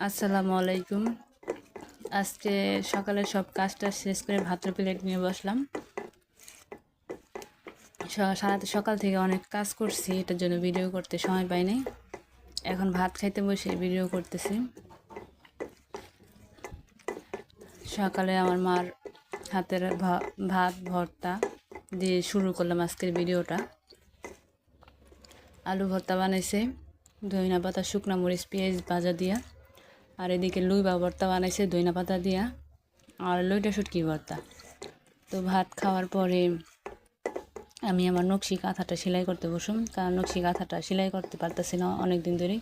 আসসালামু আলাইকুম। আজকে সকালে সব কাজটা শেষ করে ভাতের প্লেট নিয়ে বসলাম। সারাতে সকাল থেকে অনেক কাজ করছি, এটার জন্য ভিডিও করতে সময় পাই নাই। এখন ভাত খাইতে বসে ভিডিও করতেছি। সকালে আমার মার হাতের ভাত ভর্তা দিয়ে শুরু করলাম আজকের ভিডিওটা। আলু ভর্তা বানাইছে ধনিয়া পাতা, শুকনা মরিচ, পেঁয়াজ ভাজা দিয়া। আর এদিকে লুই বা ভর্তা বানাইছে ধনিয়া পাতা দিয়া, আর লইটা শুটকি ভর্তা। তো ভাত খাওয়ার পরে আমি আমার নকশি কাঁথাটা সেলাই করতে বসুম, কারণ নকশি কাঁথাটা সেলাই করতে পারতেছি না অনেক দিন ধরেই,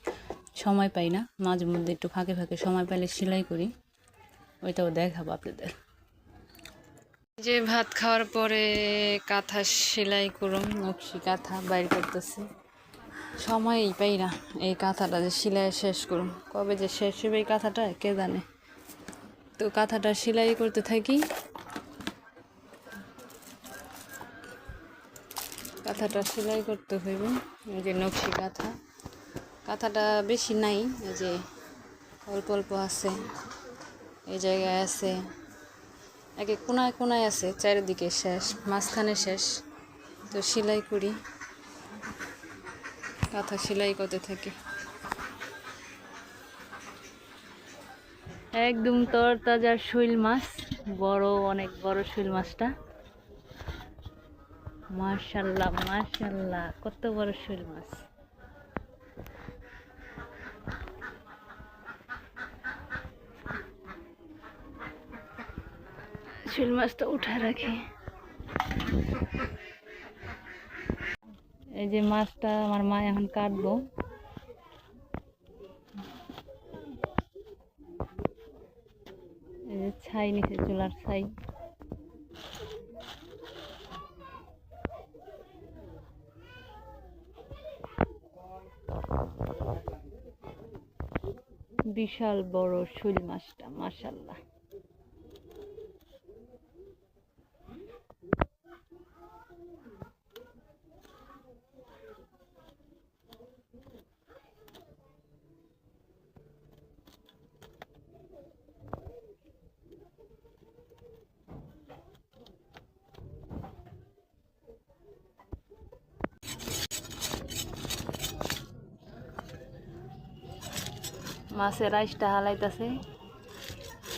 সময় পাই না। মাঝে মধ্যে একটু ফাঁকে ফাঁকে সময় পাইলে সেলাই করি, ওইটাও দেখাবো আপনাদের। যে ভাত খাওয়ার পরে কাঁথা সেলাই করুম, নকশি কাঁথা বাইর করতেছি, সময়ই পাই না এই কাঁথাটা যে সেলাই শেষ করুম। কবে যে শেষ হবে এই কাঁথাটা কে জানে। তো কাঁথাটা সেলাই করতে থাকি। কাঁথাটা সেলাই করতে হইব। এই যে নকশি কাঁথা, কাঁথাটা বেশি নাই, এই যে অল্প অল্প আছে, এই জায়গায় আছে, একে কোনায় কোনায় আছে, চারিদিকে শেষ, মাঝখানে শেষ। তো সেলাই করি, কাঁথা সেলাই করতে থাকি। একদম তরতাজা শৈল মাছ, বড়, অনেক বড় শৈল মাছটা। মাশাআল্লাহ মাশাআল্লাহ, কত বড় শৈল মাছ। শৈল মাছটা উঠে রাখি। এই যে মাছটা আমার মা এখন কাটবো। এই যে ছাই নিচে, চুলার ছাই। বিশাল বড় শৈল মাছটা, মাশাআল্লাহ। মাছের রাইসটা হালাইতেছে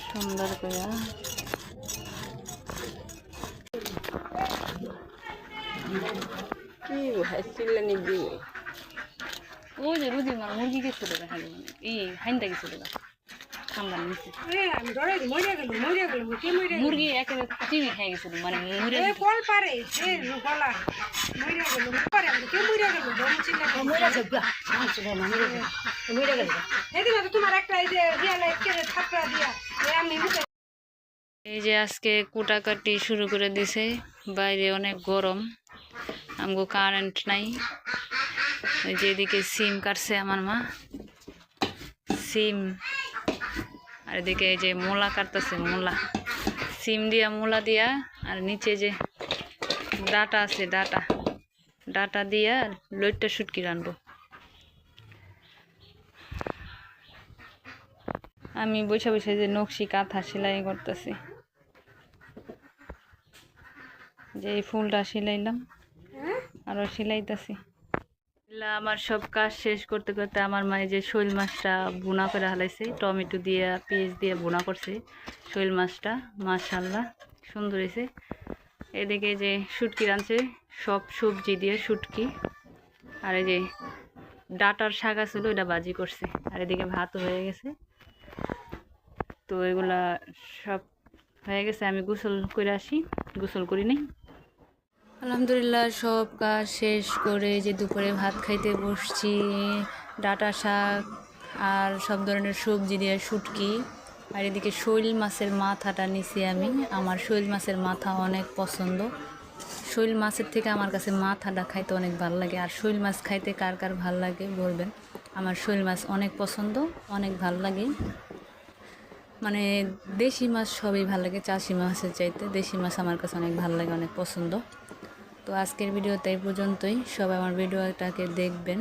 সুন্দর করে। কি হাসিলে নিবি? ওই যে রুদি মার মুরগি গেছিল দেখা যাবে, এই হাইন্দা গেছিল খাম্বার নিচে। মুরগি একেবারে চিনি খেয়ে গেছিল, মানে এই যে আজকে কুটাকাটি শুরু করে দিছে। বাইরে অনেক গরম, আমগো কারেন্ট নাই। ওই যে এদিকে সিম কাটছে আমার মা, সিম। আর এদিকে এই যে মূলা কাটতেছে, মূলা, সিম দিয়া মূলা দিয়া। আর নিচে যে ডাটা আছে, ডাটা, ডাটা দিয়া লইট্টা শুটকি রানবো। আমি বসে বসে যে নকশি কাঁথা সেলাই করতেছি, যে এই ফুলটা সেলাইলাম, আরো সেলাইতেছি। আমার সব কাজ শেষ করতে করতে আমার মায়ের যে শৈল মাছটা ভুনা করে হালাইছে, টমেটো দিয়ে পেঁয়াজ দিয়ে ভুনা করছে শৈল মাছটা, মাশাআল্লাহ সুন্দর হয়েছে। এদিকে যে শুটকি রাঁধছে, সব সবজি দিয়ে শুটকি। আর এই যে ডাটার শাক ছিল, ওইটা ভাজি করছে। আর এদিকে ভাতও হয়ে গেছে। তো এগুলা সব হয়ে গেছে, আমি গোসল করে আসি, গোসল করি নাই। আলহামদুলিল্লাহ সব কাজ শেষ করে যে দুপুরে ভাত খাইতে বসছি। ডাটা শাক আর সব ধরনের সবজি দিয়ে শুটকি। আর এদিকে শৈল মাছের মাথাটা নিছি আমি। আমার শৈল মাছের মাথা অনেক পছন্দ। শৈল মাছের থেকে আমার কাছে মাথাটা খাইতে অনেক ভালো লাগে। আর শৈল মাছ খাইতে কার কার ভালো লাগে বলবেন। আমার শৈল মাছ অনেক পছন্দ, অনেক ভালো লাগে। মানে দেশি মাছ সবই ভালো লাগে, চাষি মাছের চাইতে দেশি মাছ আমার কাছে অনেক ভালো লাগে, অনেক পছন্দ। তো আজকের ভিডিওতে এই পর্যন্তই। সবাই আমার ভিডিওটাকে দেখবেন,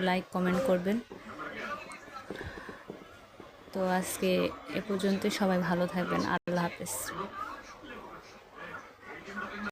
লাইক কমেন্ট করবেন। তো আজকে এ পর্যন্তই, সবাই ভালো থাকবেন, আল্লাহ হাফেজ।